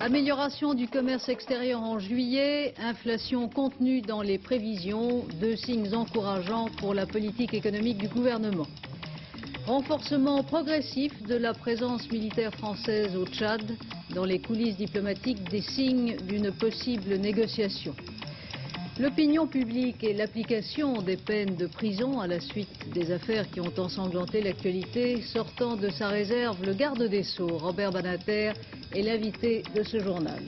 Amélioration du commerce extérieur en juillet, inflation contenue dans les prévisions, deux signes encourageants pour la politique économique du gouvernement. Renforcement progressif de la présence militaire française au Tchad, dans les coulisses diplomatiques des signes d'une possible négociation. L'opinion publique et l'application des peines de prison à la suite des affaires qui ont ensanglanté l'actualité, sortant de sa réserve, le garde des Sceaux, Robert Badinter, est l'invité de ce journal.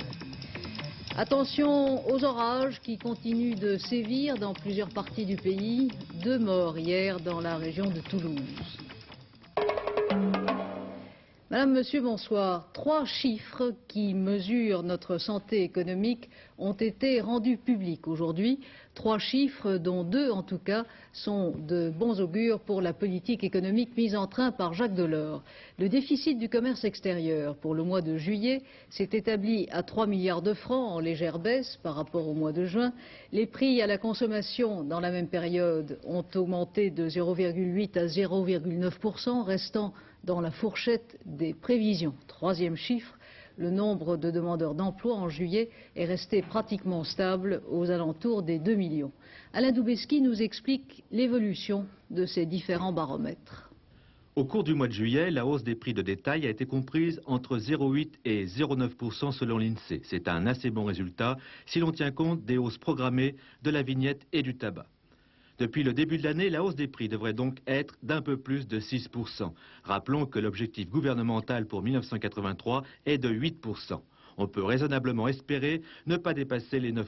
Attention aux orages qui continuent de sévir dans plusieurs parties du pays. 2 morts hier dans la région de Toulouse. Madame, Monsieur, bonsoir. 3 chiffres qui mesurent notre santé économique ont été rendus publics aujourd'hui. 3 chiffres dont 2 en tout cas sont de bons augures pour la politique économique mise en train par Jacques Delors. Le déficit du commerce extérieur pour le mois de juillet s'est établi à 3 milliards de francs en légère baisse par rapport au mois de juin. Les prix à la consommation dans la même période ont augmenté de 0,8 à 0,9%, restant dans la fourchette des prévisions. 3e chiffre, le nombre de demandeurs d'emploi en juillet est resté pratiquement stable aux alentours des 2 millions. Alain Doubesky nous explique l'évolution de ces différents baromètres. Au cours du mois de juillet, la hausse des prix de détail a été comprise entre 0,8 et 0,9% selon l'INSEE. C'est un assez bon résultat si l'on tient compte des hausses programmées de la vignette et du tabac. Depuis le début de l'année, la hausse des prix devrait donc être d'un peu plus de 6%. Rappelons que l'objectif gouvernemental pour 1983 est de 8%. On peut raisonnablement espérer ne pas dépasser les 9%.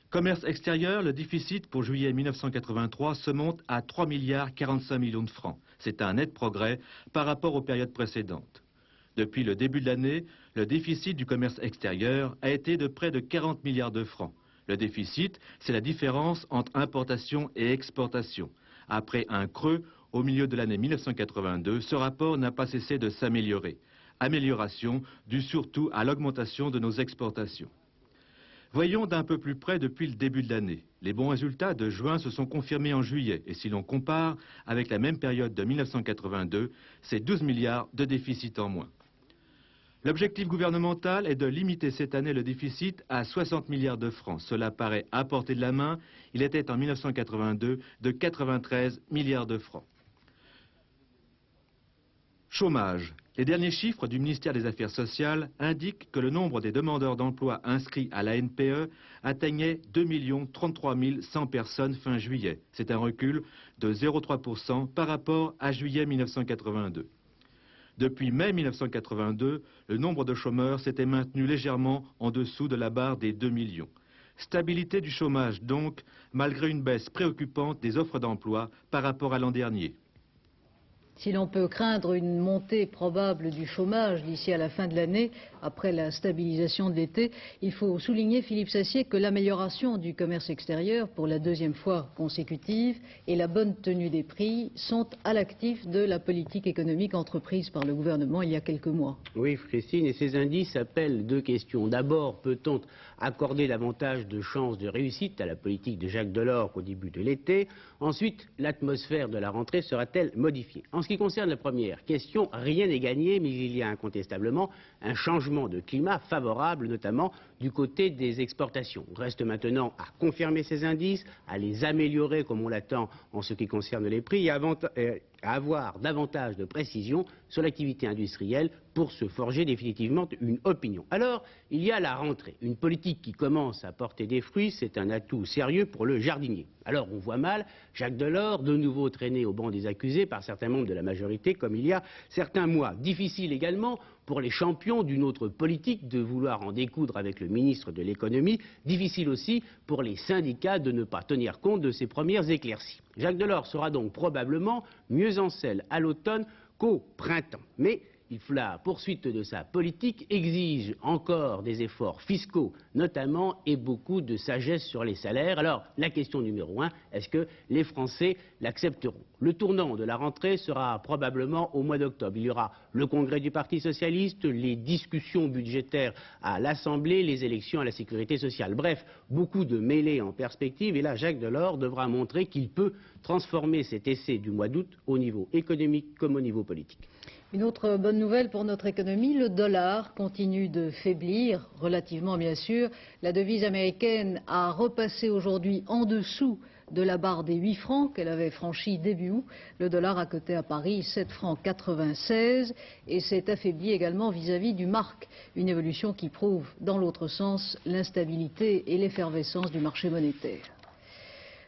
Commerce extérieur, le déficit pour juillet 1983 se monte à 3 milliards 45 millions de francs. C'est un net progrès par rapport aux périodes précédentes. Depuis le début de l'année, le déficit du commerce extérieur a été de près de 40 milliards de francs. Le déficit, c'est la différence entre importation et exportation. Après un creux au milieu de l'année 1982, ce rapport n'a pas cessé de s'améliorer. Amélioration due surtout à l'augmentation de nos exportations. Voyons d'un peu plus près depuis le début de l'année. Les bons résultats de juin se sont confirmés en juillet et si l'on compare avec la même période de 1982, c'est 12 milliards de déficit en moins. L'objectif gouvernemental est de limiter cette année le déficit à 60 milliards de francs. Cela paraît à portée de la main. Il était en 1982 de 93 milliards de francs. Chômage. Les derniers chiffres du ministère des Affaires sociales indiquent que le nombre des demandeurs d'emploi inscrits à la NPE atteignait 2 33 100 personnes fin juillet. C'est un recul de 0,3% par rapport à juillet 1982. Depuis mai 1982, le nombre de chômeurs s'était maintenu légèrement en dessous de la barre des 2 millions. Stabilité du chômage donc, malgré une baisse préoccupante des offres d'emploi par rapport à l'an dernier. Si l'on peut craindre une montée probable du chômage d'ici à la fin de l'année, après la stabilisation de l'été, il faut souligner, Philippe Sassier, que l'amélioration du commerce extérieur pour la 2e fois consécutive et la bonne tenue des prix sont à l'actif de la politique économique entreprise par le gouvernement il y a quelques mois. Oui, Christine, et ces indices appellent 2 questions. D'abord, peut-on accorder davantage de chances de réussite à la politique de Jacques Delors qu'au début de l'été? Ensuite, l'atmosphère de la rentrée sera-t-elle modifiée? En ce qui concerne la première question, rien n'est gagné, mais il y a incontestablement un changement de climat favorable, notamment du côté des exportations. Il reste maintenant à confirmer ces indices, à les améliorer comme on l'attend en ce qui concerne les prix, et à avoir davantage de précision sur l'activité industrielle pour se forger définitivement une opinion. Alors, il y a la rentrée. Une politique qui commence à porter des fruits, c'est un atout sérieux pour le jardinier. Alors, on voit mal Jacques Delors de nouveau traîné au banc des accusés par certains membres de la majorité, comme il y a certains mois. Difficile également pour les champions d'une autre politique de vouloir en découdre avec le ministre de l'économie. Difficile aussi pour les syndicats de ne pas tenir compte de ces premières éclaircies. Jacques Delors sera donc probablement mieux en selle à l'automne qu'au printemps. Mais la poursuite de sa politique exige encore des efforts fiscaux notamment et beaucoup de sagesse sur les salaires. Alors la question numéro 1, est-ce que les Français l'accepteront? Le tournant de la rentrée sera probablement au mois d'octobre. Il y aura le congrès du Parti socialiste, les discussions budgétaires à l'Assemblée, les élections à la sécurité sociale. Bref, beaucoup de mêlées en perspective et là Jacques Delors devra montrer qu'il peut transformer cet essai du mois d'août au niveau économique comme au niveau politique. Une autre bonne nouvelle pour notre économie, le dollar continue de faiblir, relativement bien sûr. La devise américaine a repassé aujourd'hui en dessous de la barre des 8 francs qu'elle avait franchie début août. Le dollar a coté à Paris 7 francs 96 et s'est affaibli également vis-à-vis du mark. Une évolution qui prouve dans l'autre sens l'instabilité et l'effervescence du marché monétaire.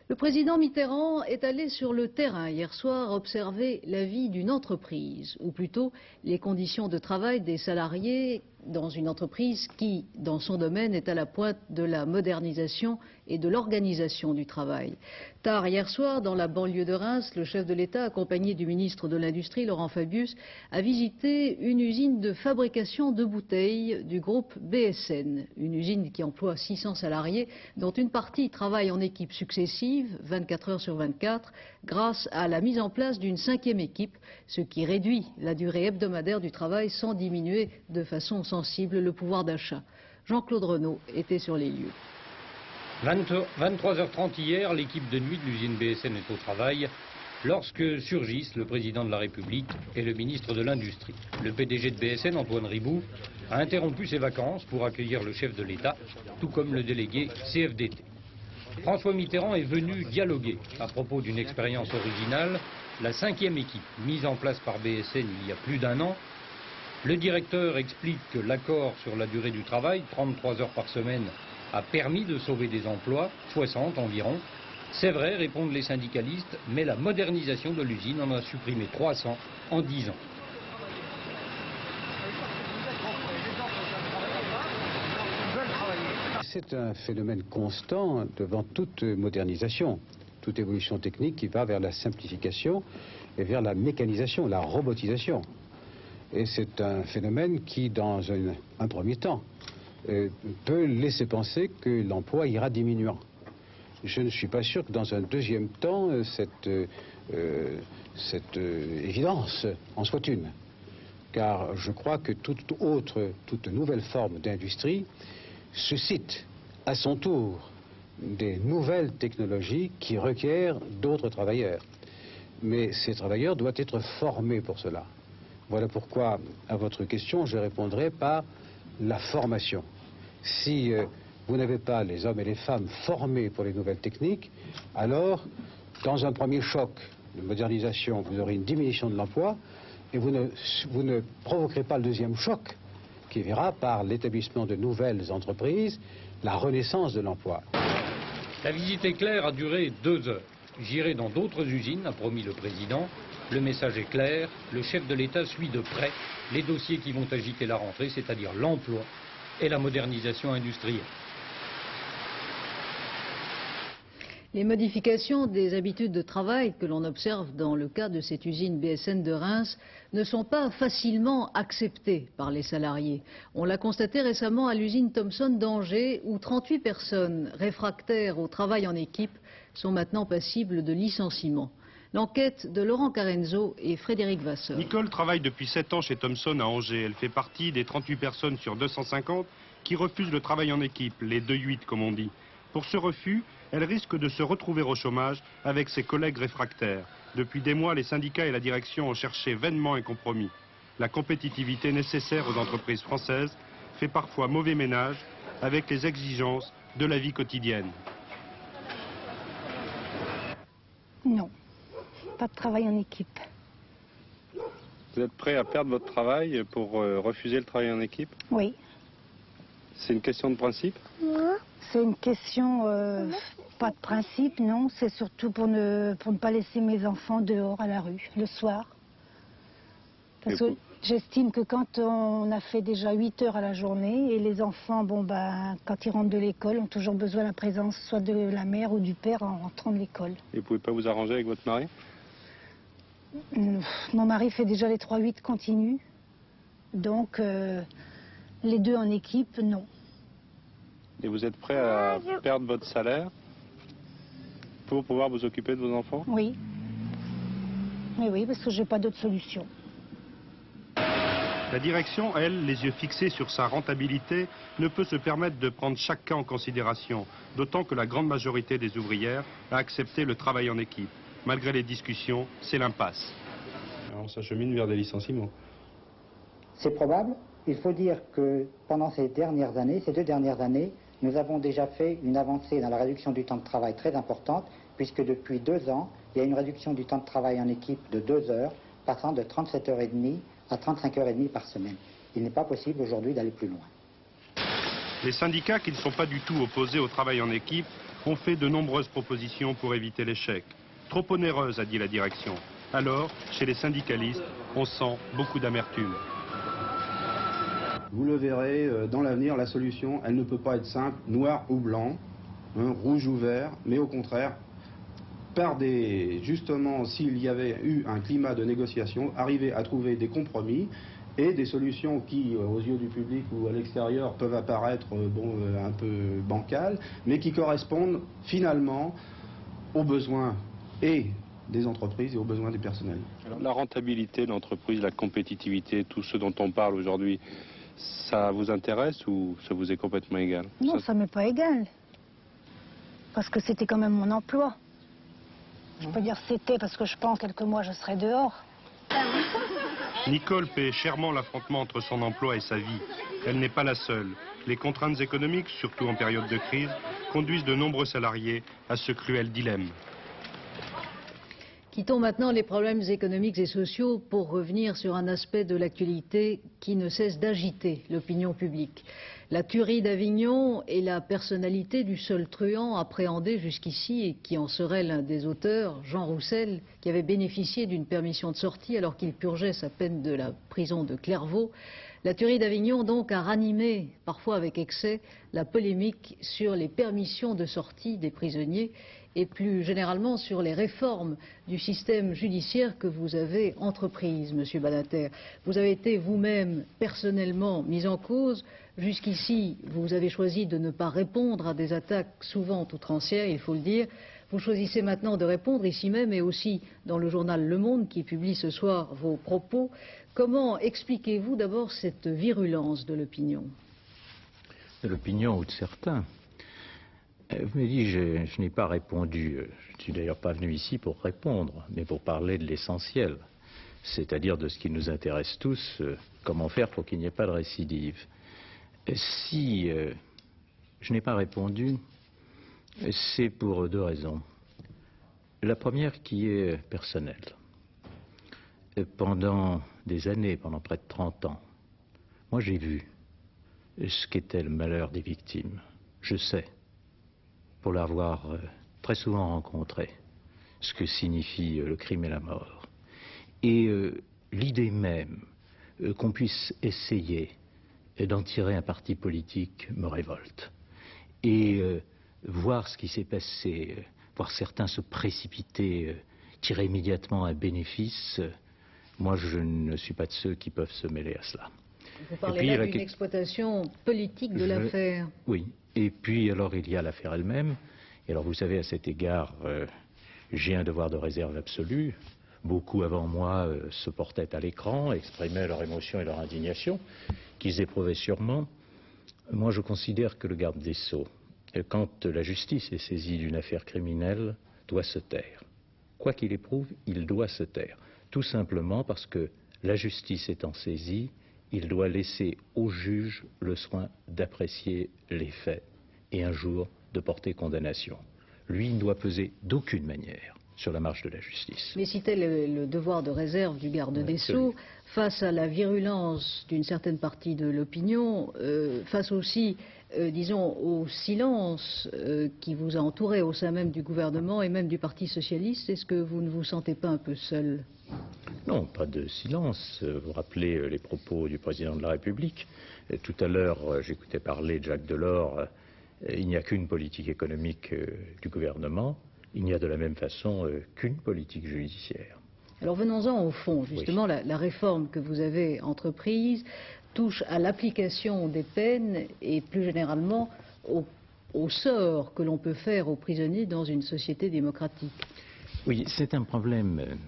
Le président Mitterrand est allé sur le terrain hier soir observer la vie d'une entreprise, ou plutôt les conditions de travail des salariés dans une entreprise qui, dans son domaine, est à la pointe de la modernisation et de l'organisation du travail. Tard hier soir, dans la banlieue de Reims, le chef de l'État, accompagné du ministre de l'Industrie, Laurent Fabius, a visité une usine de fabrication de bouteilles du groupe BSN, une usine qui emploie 600 salariés, dont une partie travaille en équipe successive, 24 heures sur 24, grâce à la mise en place d'une 5e équipe, ce qui réduit la durée hebdomadaire du travail sans diminuer de façon sensible le pouvoir d'achat. Jean-Claude Renaud était sur les lieux. 23h30 hier, l'équipe de nuit de l'usine BSN est au travail lorsque surgissent le président de la République et le ministre de l'Industrie. Le PDG de BSN, Antoine Riboud, a interrompu ses vacances pour accueillir le chef de l'État, tout comme le délégué CFDT. François Mitterrand est venu dialoguer à propos d'une expérience originale, la 5e équipe mise en place par BSN il y a plus d'1 an. Le directeur explique que l'accord sur la durée du travail, 33 heures par semaine, a permis de sauver des emplois, 60 environ. C'est vrai, répondent les syndicalistes, mais la modernisation de l'usine en a supprimé 300 en 10 ans. C'est un phénomène constant devant toute modernisation, toute évolution technique qui va vers la simplification et vers la mécanisation, la robotisation. Et c'est un phénomène qui, dans un premier temps, peut laisser penser que l'emploi ira diminuant. Je ne suis pas sûr que dans un deuxième temps, cette évidence en soit une. Car je crois que toute nouvelle forme d'industrie suscite à son tour des nouvelles technologies qui requièrent d'autres travailleurs. Mais ces travailleurs doivent être formés pour cela. Voilà pourquoi, à votre question, je répondrai par la formation. Si vous n'avez pas les hommes et les femmes formés pour les nouvelles techniques, alors, dans un premier choc de modernisation, vous aurez une diminution de l'emploi et vous ne provoquerez pas le deuxième choc qui verra par l'établissement de nouvelles entreprises la renaissance de l'emploi. La visite éclair a duré 2 heures. J'irai dans d'autres usines, a promis le président. Le message est clair, le chef de l'État suit de près les dossiers qui vont agiter la rentrée, c'est-à-dire l'emploi et la modernisation industrielle. Les modifications des habitudes de travail que l'on observe dans le cas de cette usine BSN de Reims ne sont pas facilement acceptées par les salariés. On l'a constaté récemment à l'usine Thomson d'Angers où 38 personnes réfractaires au travail en équipe sont maintenant passibles de licenciement. L'enquête de Laurent Carenzo et Frédéric Vasseur. Nicole travaille depuis 7 ans chez Thomson à Angers. Elle fait partie des 38 personnes sur 250 qui refusent le travail en équipe, les 2-8 comme on dit. Pour ce refus, elle risque de se retrouver au chômage avec ses collègues réfractaires. Depuis des mois, les syndicats et la direction ont cherché vainement un compromis. La compétitivité nécessaire aux entreprises françaises fait parfois mauvais ménage avec les exigences de la vie quotidienne. Non, pas de travail en équipe. Vous êtes prêt à perdre votre travail pour refuser le travail en équipe? Oui. C'est une question de principe? C'est une question, pas de principe, non. C'est surtout pour ne pas laisser mes enfants dehors à la rue, le soir. Parce que j'estime que quand on a fait déjà 8 heures à la journée, et les enfants, quand ils rentrent de l'école, ont toujours besoin de la présence soit de la mère ou du père en rentrant de l'école. Et vous pouvez pas vous arranger avec votre mari? Mon mari fait déjà les 3-8 continus. Donc, les 2 en équipe, non. Et vous êtes prêt à perdre votre salaire pour pouvoir vous occuper de vos enfants? Oui. Mais oui, parce que j'ai pas d'autre solution. La direction, elle, les yeux fixés sur sa rentabilité, ne peut se permettre de prendre chaque cas en considération, d'autant que la grande majorité des ouvrières a accepté le travail en équipe. Malgré les discussions, c'est l'impasse. On s'achemine vers des licenciements. C'est probable. Il faut dire que pendant ces 2 dernières années, nous avons déjà fait une avancée dans la réduction du temps de travail très importante, puisque depuis 2 ans, il y a une réduction du temps de travail en équipe de 2 heures, passant de 37h30 à 35h30 par semaine. Il n'est pas possible aujourd'hui d'aller plus loin. Les syndicats, qui ne sont pas du tout opposés au travail en équipe, ont fait de nombreuses propositions pour éviter l'échec. Trop onéreuses, a dit la direction. Alors, chez les syndicalistes, on sent beaucoup d'amertume. Vous le verrez, dans l'avenir, la solution, elle ne peut pas être simple, noir ou blanc, hein, rouge ou vert, mais au contraire, justement, s'il y avait eu un climat de négociation, arriver à trouver des compromis et des solutions qui, aux yeux du public ou à l'extérieur, peuvent apparaître un peu bancales, mais qui correspondent finalement aux besoins et des entreprises et aux besoins du personnel. Alors, la rentabilité de l'entreprise, la compétitivité, tout ce dont on parle aujourd'hui, ça vous intéresse ou ça vous est complètement égal? Non, ça m'est pas égal. Parce que c'était quand même mon emploi. Je peux dire c'était parce que je pense quelques mois je serai dehors. Nicole paie chèrement l'affrontement entre son emploi et sa vie. Elle n'est pas la seule. Les contraintes économiques, surtout en période de crise, conduisent de nombreux salariés à ce cruel dilemme. Quittons maintenant les problèmes économiques et sociaux pour revenir sur un aspect de l'actualité qui ne cesse d'agiter l'opinion publique. La tuerie d'Avignon et la personnalité du seul truand appréhendé jusqu'ici et qui en serait l'un des auteurs, Jean Roussel, qui avait bénéficié d'une permission de sortie alors qu'il purgeait sa peine de la prison de Clairvaux. La tuerie d'Avignon donc a ranimé, parfois avec excès, la polémique sur les permissions de sortie des prisonniers et plus généralement sur les réformes du système judiciaire que vous avez entreprises, Monsieur Badinter. Vous avez été vous-même personnellement mis en cause. Jusqu'ici, vous avez choisi de ne pas répondre à des attaques souvent outrancières, il faut le dire. Vous choisissez maintenant de répondre ici même et aussi dans le journal Le Monde qui publie ce soir vos propos. Comment expliquez-vous d'abord cette virulence de l'opinion? De l'opinion ou de certains. Vous m'avez dit, je n'ai pas répondu. Je ne suis d'ailleurs pas venu ici pour répondre, mais pour parler de l'essentiel, c'est-à-dire de ce qui nous intéresse tous, comment faire pour qu'il n'y ait pas de récidive. Si je n'ai pas répondu, c'est pour 2 raisons. La première qui est personnelle. Pendant des années, pendant près de 30 ans, moi j'ai vu ce qu'était le malheur des victimes. Je sais, pour l'avoir très souvent rencontré, ce que signifie le crime et la mort. Et l'idée même qu'on puisse essayer d'en tirer un parti politique me révolte. Et voir ce qui s'est passé, voir certains se précipiter, tirer immédiatement un bénéfice, moi je ne suis pas de ceux qui peuvent se mêler à cela. Vous parlez là d'une exploitation politique de l'affaire. Oui, et puis alors il y a l'affaire elle-même. Et alors vous savez, à cet égard, j'ai un devoir de réserve absolue. Beaucoup avant moi se portaient à l'écran, exprimaient leur émotion et leur indignation, qu'ils éprouvaient sûrement. Moi je considère que le garde des Sceaux, quand la justice est saisie d'une affaire criminelle, doit se taire. Quoi qu'il éprouve, il doit se taire. Tout simplement parce que la justice étant saisie, il doit laisser au juge le soin d'apprécier les faits et un jour de porter condamnation. Lui ne doit peser d'aucune manière sur la marche de la justice. Mais si tel est le devoir de réserve du garde des Sceaux, face à la virulence d'une certaine partie de l'opinion, face aussi, disons, au silence qui vous a entouré au sein même du gouvernement et même du Parti socialiste, est-ce que vous ne vous sentez pas un peu seul? Non, pas de silence. Vous rappelez les propos du président de la République. Tout à l'heure, j'écoutais parler de Jacques Delors. Il n'y a qu'une politique économique du gouvernement. Il n'y a de la même façon qu'une politique judiciaire. Alors venons-en au fond. Justement, oui. La réforme que vous avez entreprise touche à l'application des peines et plus généralement au sort que l'on peut faire aux prisonniers dans une société démocratique. Oui, c'est un problème,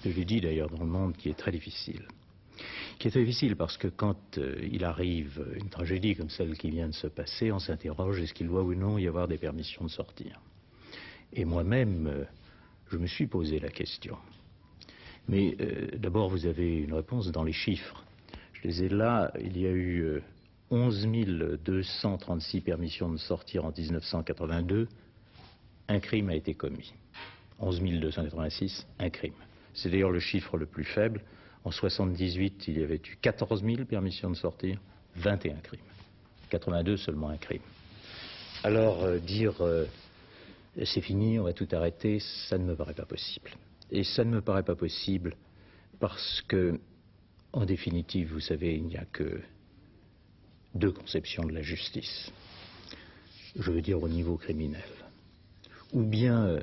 je l'ai dit d'ailleurs dans le monde, qui est très difficile. Qui est très difficile parce que quand il arrive une tragédie comme celle qui vient de se passer, on s'interroge, est-ce qu'il doit ou non y avoir des permissions de sortir? Et moi-même, je me suis posé la question. Mais d'abord, vous avez une réponse dans les chiffres. Je je les ai là, il y a eu 11 236 permissions de sortir en 1982, un crime a été commis. 11 286, un crime. C'est d'ailleurs le chiffre le plus faible. En 78, il y avait eu 14 000 permissions de sortir, 21 crimes. 82, seulement un crime. Alors dire c'est fini, on va tout arrêter, ça ne me paraît pas possible. Et ça ne me paraît pas possible parce que, en définitive, vous savez, il n'y a que deux conceptions de la justice. Je veux dire au niveau criminel. Ou bien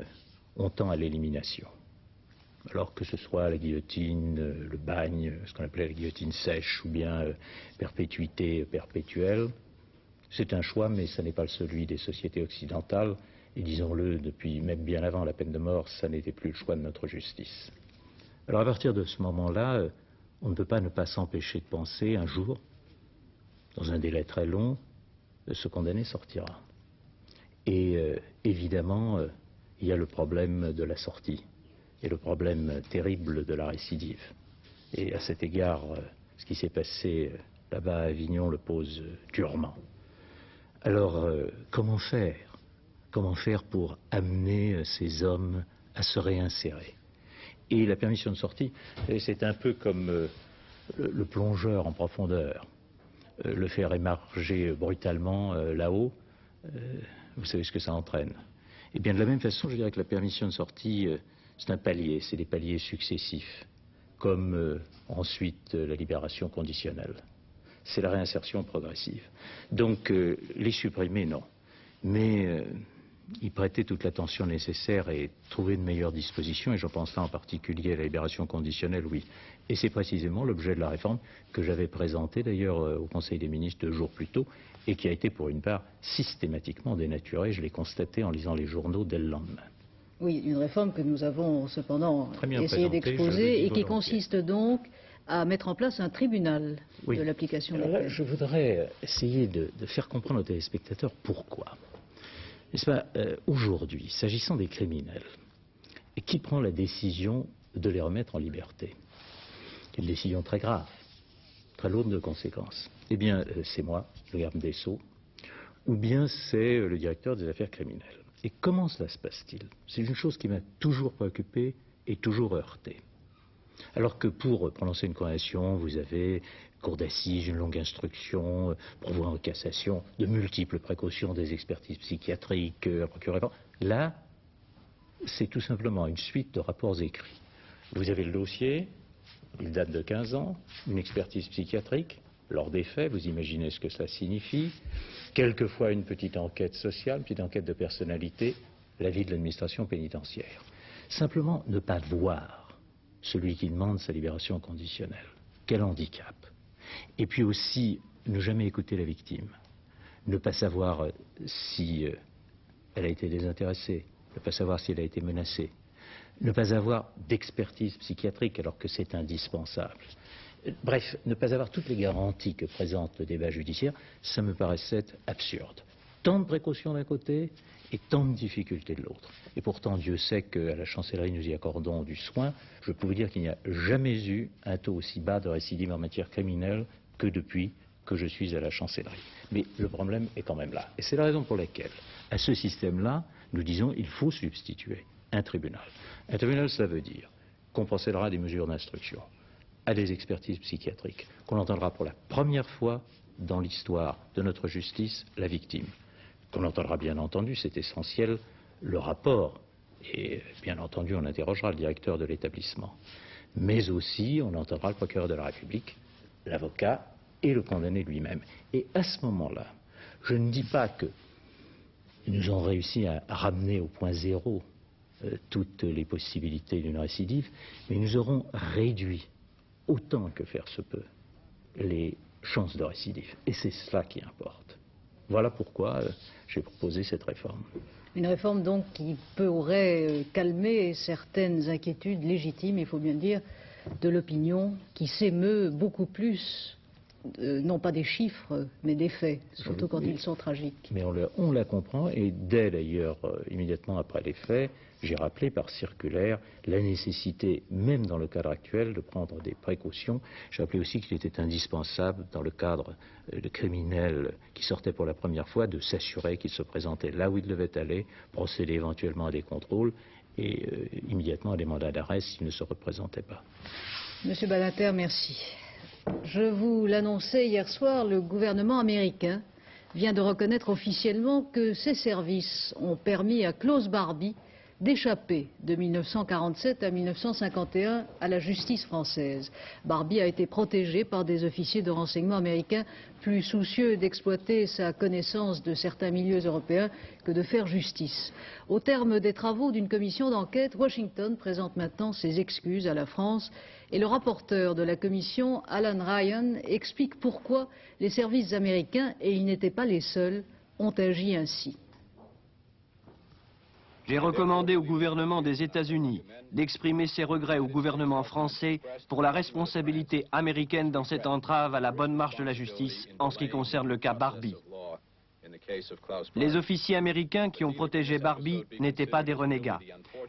on tend à l'élimination. Alors que ce soit la guillotine, le bagne, ce qu'on appelait la guillotine sèche, ou bien perpétuité perpétuelle, c'est un choix, mais ce n'est pas celui des sociétés occidentales. Et disons-le, depuis même bien avant la peine de mort, ça n'était plus le choix de notre justice. Alors à partir de ce moment-là, on ne peut pas ne pas s'empêcher de penser un jour, dans un délai très long, ce condamné sortira. Et évidemment, il y a le problème de la sortie et le problème terrible de la récidive. Et à cet égard, ce qui s'est passé là-bas à Avignon le pose durement. Alors, comment faire? Comment faire pour amener ces hommes à se réinsérer? Et la permission de sortie, c'est un peu comme le plongeur en profondeur. Le faire émarger brutalement là-haut, vous savez ce que ça entraîne. Et bien de la même façon, je dirais que la permission de sortie, c'est un palier, c'est des paliers successifs, comme ensuite la libération conditionnelle. C'est la réinsertion progressive. Donc les supprimer, non. Mais y prêter toute l'attention nécessaire et trouver de meilleures dispositions, et je pense là en particulier à la libération conditionnelle, oui. Et c'est précisément l'objet de la réforme que j'avais présentée d'ailleurs au Conseil des ministres 2 jours plus tôt, et qui a été pour une part systématiquement dénaturée, je l'ai constaté en lisant les journaux dès le lendemain. Oui, une réforme que nous avons cependant essayé d'exposer et qui consiste donc à mettre en place un tribunal de l'application de la peine. Je voudrais essayer de faire comprendre aux téléspectateurs pourquoi. N'est-ce pas, aujourd'hui, s'agissant des criminels, qui prend la décision de les remettre en liberté? C'est une décision très grave, très lourde de conséquences. Eh bien, c'est moi, le garde des Sceaux, ou bien c'est le directeur des affaires criminelles. Et comment cela se passe-t-il? C'est une chose qui m'a toujours préoccupé et toujours heurté. Alors que pour prononcer une condamnation, vous avez cour d'assises, une longue instruction, pourvoi en cassation, de multiples précautions, des expertises psychiatriques, un procureur. Là, c'est tout simplement une suite de rapports écrits. Vous avez le dossier, il date de 15 ans, une expertise psychiatrique, lors des faits, vous imaginez ce que cela signifie, quelquefois une petite enquête sociale, une petite enquête de personnalité, l'avis de l'administration pénitentiaire. Simplement ne pas voir celui qui demande sa libération conditionnelle. Quel handicap. Et puis aussi, ne jamais écouter la victime. Ne pas savoir si elle a été désintéressée, ne pas savoir si elle a été menacée, ne pas avoir d'expertise psychiatrique alors que c'est indispensable. Bref, ne pas avoir toutes les garanties que présente le débat judiciaire, ça me paraissait absurde. Tant de précautions d'un côté et tant de difficultés de l'autre. Et pourtant, Dieu sait qu'à la chancellerie, nous y accordons du soin. Je peux vous dire qu'il n'y a jamais eu un taux aussi bas de récidive en matière criminelle que depuis que je suis à la chancellerie. Mais le problème est quand même là. Et c'est la raison pour laquelle, à ce système-là, nous disons qu'il faut substituer un tribunal. Un tribunal, ça veut dire qu'on procédera à des mesures d'instruction, à des expertises psychiatriques, qu'on entendra pour la première fois dans l'histoire de notre justice la victime, qu'on entendra bien entendu, c'est essentiel, le rapport, et bien entendu on interrogera le directeur de l'établissement, mais aussi on entendra le procureur de la République, l'avocat et le condamné lui-même. Et à ce moment-là, je ne dis pas que nous avons réussi à ramener au point zéro toutes les possibilités d'une récidive, mais nous aurons réduit autant que faire se peut les chances de récidive. Et c'est cela qui importe. Voilà pourquoi j'ai proposé cette réforme. Une réforme donc qui pourrait calmer certaines inquiétudes légitimes, il faut bien le dire, de l'opinion qui s'émeut beaucoup plus non pas des chiffres, mais des faits, surtout quand ils sont tragiques. Mais on la comprend, et dès d'ailleurs, immédiatement après les faits, j'ai rappelé par circulaire la nécessité, même dans le cadre actuel, de prendre des précautions. J'ai rappelé aussi qu'il était indispensable, dans le cadre de criminels qui sortaient pour la première fois, de s'assurer qu'ils se présentaient là où ils devaient aller, procéder éventuellement à des contrôles et immédiatement à des mandats d'arrêt s'ils ne se représentaient pas. Monsieur Badinter, merci. Je vous l'annonçais hier soir, le gouvernement américain vient de reconnaître officiellement que ses services ont permis à Klaus Barbie d'échapper de 1947 à 1951 à la justice française. Barbie a été protégé par des officiers de renseignement américains plus soucieux d'exploiter sa connaissance de certains milieux européens que de faire justice. Au terme des travaux d'une commission d'enquête, Washington présente maintenant ses excuses à la France et le rapporteur de la commission, Alan Ryan, explique pourquoi les services américains, et ils n'étaient pas les seuls, ont agi ainsi. J'ai recommandé au gouvernement des États-Unis d'exprimer ses regrets au gouvernement français pour la responsabilité américaine dans cette entrave à la bonne marche de la justice en ce qui concerne le cas Barbie. Les officiers américains qui ont protégé Barbie n'étaient pas des renégats.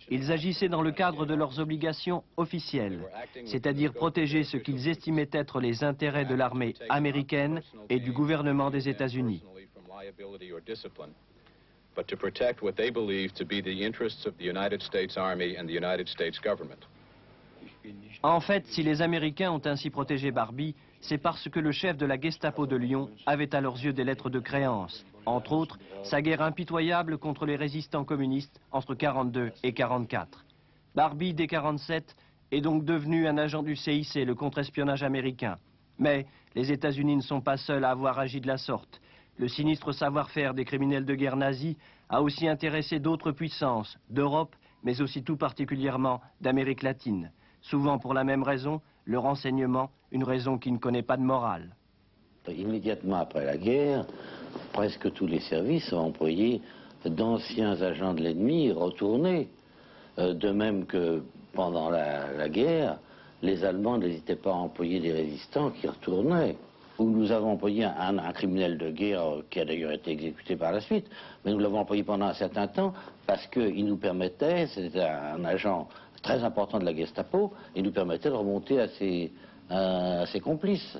Ils agissaient dans le cadre de leurs obligations officielles, c'est-à-dire protéger ce qu'ils estimaient être les intérêts de l'armée américaine et du gouvernement des États-Unis. But to protect what they believe to be the interests of the United States Army and the United States government. En fait, si les Américains ont ainsi protégé Barbie, c'est parce que le chef de la Gestapo de Lyon avait à leurs yeux des lettres de créance. Entre autres, sa guerre impitoyable contre les résistants communistes entre 1942 et 1944. Barbie, dès 1947, est donc devenu un agent du CIC, le contre-espionnage américain. Mais les États-Unis ne sont pas seuls à avoir agi de la sorte. Le sinistre savoir-faire des criminels de guerre nazis a aussi intéressé d'autres puissances, d'Europe, mais aussi tout particulièrement d'Amérique latine. Souvent pour la même raison, le renseignement, une raison qui ne connaît pas de morale. Immédiatement après la guerre, presque tous les services ont employé d'anciens agents de l'ennemi retournés. De même que pendant la guerre, les Allemands n'hésitaient pas à employer des résistants qui retournaient. Où nous avons employé un criminel de guerre qui a d'ailleurs été exécuté par la suite, mais nous l'avons employé pendant un certain temps parce qu'il nous permettait, c'était un agent très important de la Gestapo, il nous permettait de remonter à ses complices.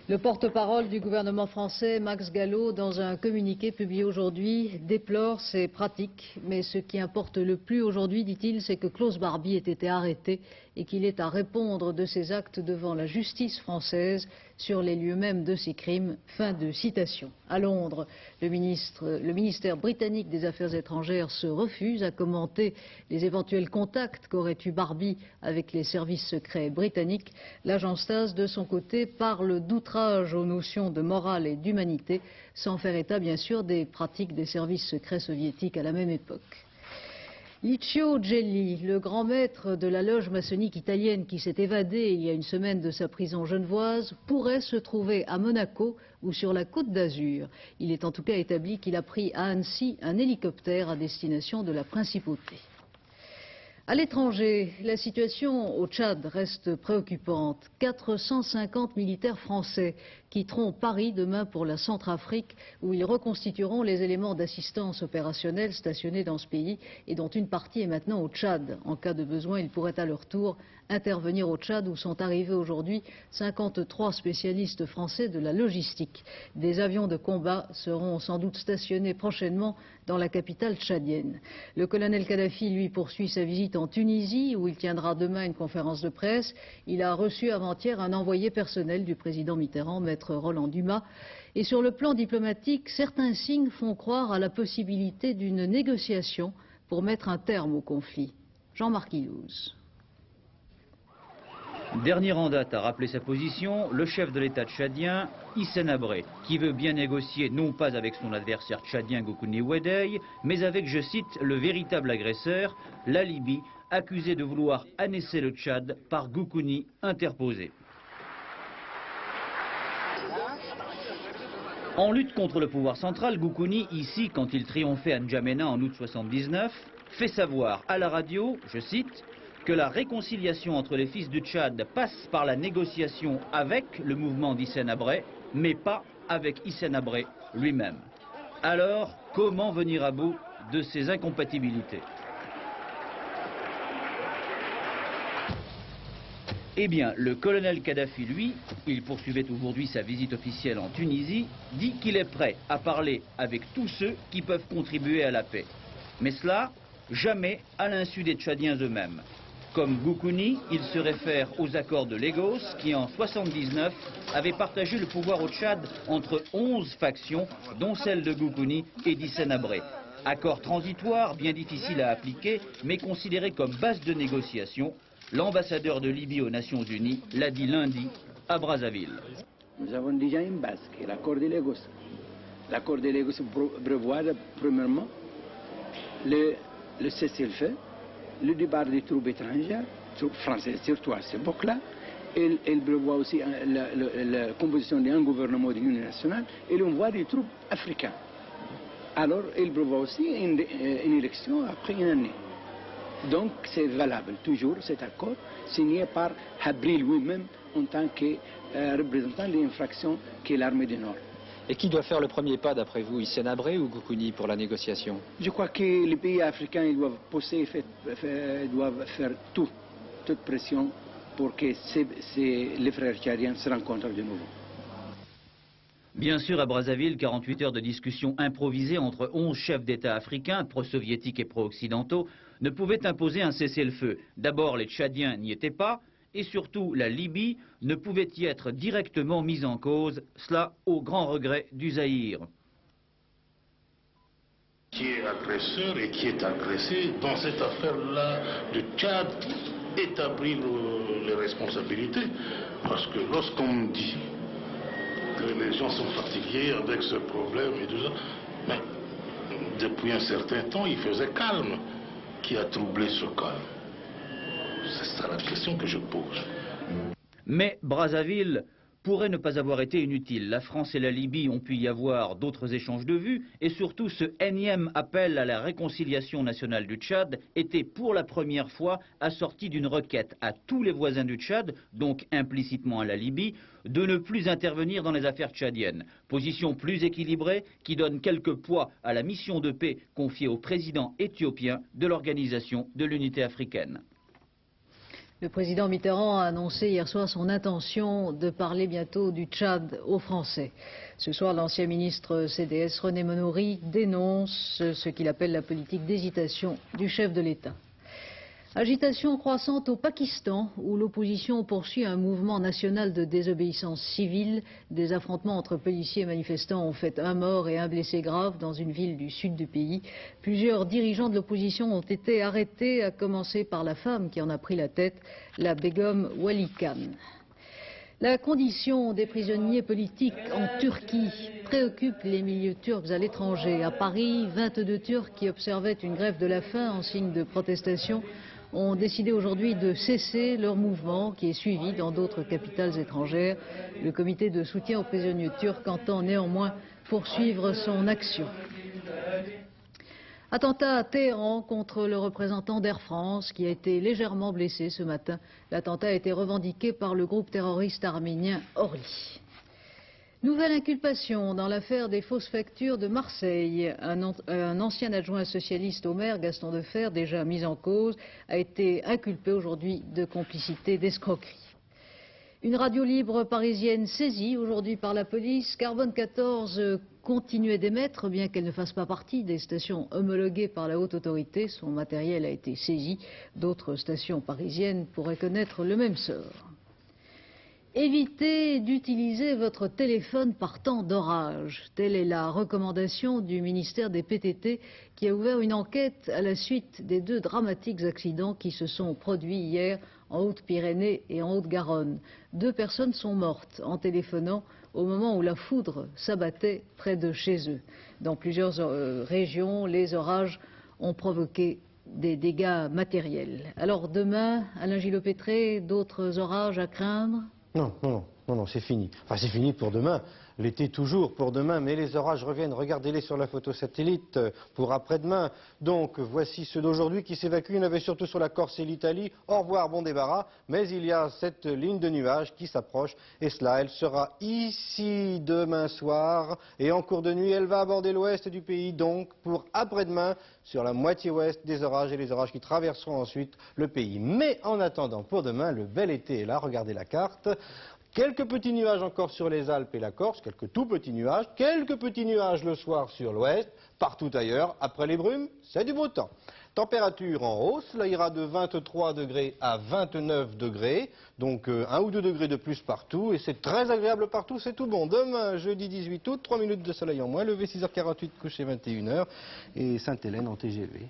Le porte-parole du gouvernement français, Max Gallo, dans un communiqué publié aujourd'hui, déplore ces pratiques. Mais ce qui importe le plus aujourd'hui, dit-il, c'est que Klaus Barbie ait été arrêté et qu'il ait à répondre de ses actes devant la justice française sur les lieux mêmes de ses crimes. Fin de citation. À Londres, le ministère britannique des Affaires étrangères se refuse à commenter les éventuels contacts qu'aurait eu Barbie avec les services secrets britanniques. L'agence TASS, de son côté, parle d'outrage aux notions de morale et d'humanité, sans faire état, bien sûr, des pratiques des services secrets soviétiques à la même époque. Licio Gelli, le grand maître de la loge maçonnique italienne qui s'est évadé il y a une semaine de sa prison genevoise, pourrait se trouver à Monaco ou sur la Côte d'Azur. Il est en tout cas établi qu'il a pris à Annecy un hélicoptère à destination de la Principauté. À l'étranger, la situation au Tchad reste préoccupante. 450 militaires français quitteront Paris demain pour la Centrafrique, où ils reconstitueront les éléments d'assistance opérationnelle stationnés dans ce pays et dont une partie est maintenant au Tchad. En cas de besoin, ils pourraient à leur tour intervenir au Tchad, où sont arrivés aujourd'hui 53 spécialistes français de la logistique. Des avions de combat seront sans doute stationnés prochainement dans la capitale tchadienne. Le colonel Kadhafi, lui, poursuit sa visite en Tunisie, où il tiendra demain une conférence de presse. Il a reçu avant-hier un envoyé personnel du président Mitterrand, maître Roland Dumas. Et sur le plan diplomatique, certains signes font croire à la possibilité d'une négociation pour mettre un terme au conflit. Jean-Marc Illouz. Dernier en date à rappeler sa position, le chef de l'État tchadien, Hissène Habré, qui veut bien négocier non pas avec son adversaire tchadien Goukouni Ouédeye, mais avec, je cite, le véritable agresseur, la Libye, accusée de vouloir annecer le Tchad par Goukouni interposé. En lutte contre le pouvoir central, Goukouni, ici, quand il triomphait à N'Djamena en août 79, fait savoir à la radio, je cite, « que la réconciliation entre les fils du Tchad passe par la négociation avec le mouvement d'Hissène Habré, mais pas avec Hissène Habré lui-même. Alors, comment venir à bout de ces incompatibilités? Eh bien, le colonel Kadhafi, lui, il poursuivait aujourd'hui sa visite officielle en Tunisie, dit qu'il est prêt à parler avec tous ceux qui peuvent contribuer à la paix. Mais cela, jamais à l'insu des Tchadiens eux-mêmes. Comme Goukouni, il se réfère aux accords de Lagos qui, en 1979, avaient partagé le pouvoir au Tchad entre 11 factions, dont celle de Goukouni et d'Hissène Habré. Accord transitoire, bien difficile à appliquer, mais considéré comme base de négociation. L'ambassadeur de Libye aux Nations Unies l'a dit lundi à Brazzaville. Nous avons déjà une base, qui est l'accord de Lagos. L'accord de Lagos prévoit, premièrement, le cessez-le-feu, le départ des troupes étrangères, troupes françaises surtout à cette époque-là. Elle prévoit aussi la composition d'un gouvernement de l'Union nationale et l'envoi des troupes africaines. Alors, elle prévoit aussi une élection après une année. Donc, c'est valable toujours cet accord, signé par Habré lui-même en tant que représentant de l'infraction qui est l'armée du Nord. Et qui doit faire le premier pas, d'après vous, Hissène Habré ou Goukouni pour la négociation? Je crois que les pays africains ils doivent pousser, doivent faire toute pression pour que les frères tchadiens se rencontrent de nouveau. Bien sûr, à Brazzaville, 48 heures de discussion improvisée entre 11 chefs d'État africains, pro-soviétiques et pro-occidentaux, ne pouvaient imposer un cessez-le-feu. D'abord, les Tchadiens n'y étaient pas, et surtout, la Libye ne pouvait y être directement mise en cause, cela au grand regret du Zaïre. Qui est agresseur et qui est agressé, dans cette affaire-là, le Tchad établit les responsabilités, parce que lorsqu'on dit que les gens sont fatigués avec ce problème et tout ça, mais depuis un certain temps, il faisait calme. Qui a troublé ce calme? C'est ça la question que je pose. Mais Brazzaville pourrait ne pas avoir été inutile. La France et la Libye ont pu y avoir d'autres échanges de vues, et surtout ce énième appel à la réconciliation nationale du Tchad était pour la première fois assorti d'une requête à tous les voisins du Tchad, donc implicitement à la Libye, de ne plus intervenir dans les affaires tchadiennes. Position plus équilibrée qui donne quelque poids à la mission de paix confiée au président éthiopien de l'Organisation de l'Unité africaine. Le président Mitterrand a annoncé hier soir son intention de parler bientôt du Tchad aux Français. Ce soir, l'ancien ministre CDS René Monory dénonce ce qu'il appelle la politique d'hésitation du chef de l'État. Agitation croissante au Pakistan, où l'opposition poursuit un mouvement national de désobéissance civile. Des affrontements entre policiers et manifestants ont fait un mort et un blessé grave dans une ville du sud du pays. Plusieurs dirigeants de l'opposition ont été arrêtés, à commencer par la femme qui en a pris la tête, la Begum Wali Khan. La condition des prisonniers politiques en Turquie préoccupe les milieux turcs à l'étranger. À Paris, 22 Turcs qui observaient une grève de la faim en signe de protestation ont décidé aujourd'hui de cesser leur mouvement qui est suivi dans d'autres capitales étrangères. Le comité de soutien aux prisonniers turcs entend néanmoins poursuivre son action. Attentat à Téhéran contre le représentant d'Air France qui a été légèrement blessé ce matin. L'attentat a été revendiqué par le groupe terroriste arménien Orly. Nouvelle inculpation dans l'affaire des fausses factures de Marseille. Un ancien adjoint socialiste au maire, Gaston Defferre, déjà mis en cause, a été inculpé aujourd'hui de complicité d'escroquerie. Une radio libre parisienne saisie aujourd'hui par la police. Carbone 14 continuait d'émettre, bien qu'elle ne fasse pas partie des stations homologuées par la haute autorité. Son matériel a été saisi. D'autres stations parisiennes pourraient connaître le même sort. Évitez d'utiliser votre téléphone par temps d'orage. Telle est la recommandation du ministère des PTT qui a ouvert une enquête à la suite des 2 dramatiques accidents qui se sont produits hier en Haute-Pyrénées et en Haute-Garonne. 2 personnes sont mortes en téléphonant au moment où la foudre s'abattait près de chez eux. Dans plusieurs régions, les orages ont provoqué des dégâts matériels. Alors demain, Alain Gillot-Pétré, d'autres orages à craindre ? Non, Non, non, c'est fini. Enfin, c'est fini pour demain. L'été toujours pour demain, mais les orages reviennent. Regardez-les sur la photo satellite pour après-demain. Donc, voici ceux d'aujourd'hui qui s'évacuent. Il y en avait surtout sur la Corse et l'Italie. Au revoir, bon débarras. Mais il y a cette ligne de nuages qui s'approche. Et cela, elle sera ici demain soir. Et en cours de nuit, elle va aborder l'ouest du pays. Donc, pour après-demain, sur la moitié ouest, des orages et les orages qui traverseront ensuite le pays. Mais en attendant, pour demain, le bel été est là. Regardez la carte. Quelques petits nuages encore sur les Alpes et la Corse, quelques tout petits nuages, quelques petits nuages le soir sur l'ouest, partout ailleurs, après les brumes, c'est du beau temps. Température en hausse, là ira de 23 degrés à 29 degrés, donc 1 ou 2 degrés de plus partout, et c'est très agréable partout, c'est tout bon. Demain, jeudi 18 août, 3 minutes de soleil en moins, levé 6h48, couché 21h, et Sainte-Hélène en TGV.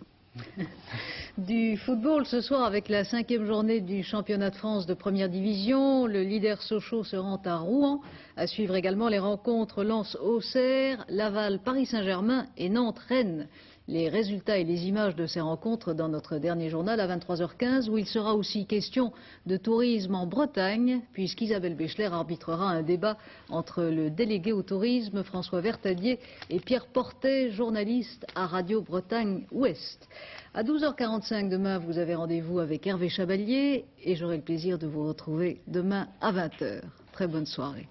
Du football ce soir avec la 5e journée du championnat de France de première division. Le leader Sochaux se rend à Rouen. À suivre également les rencontres Lens-Auxerre, Laval-Paris-Saint-Germain et Nantes-Rennes. Les résultats et les images de ces rencontres dans notre dernier journal à 23h15 où il sera aussi question de tourisme en Bretagne puisqu'Isabelle Béchler arbitrera un débat entre le délégué au tourisme François Vertadier et Pierre Portet, journaliste à Radio Bretagne Ouest. À 12h45 demain, vous avez rendez-vous avec Hervé Chabalier et j'aurai le plaisir de vous retrouver demain à 20h. Très bonne soirée.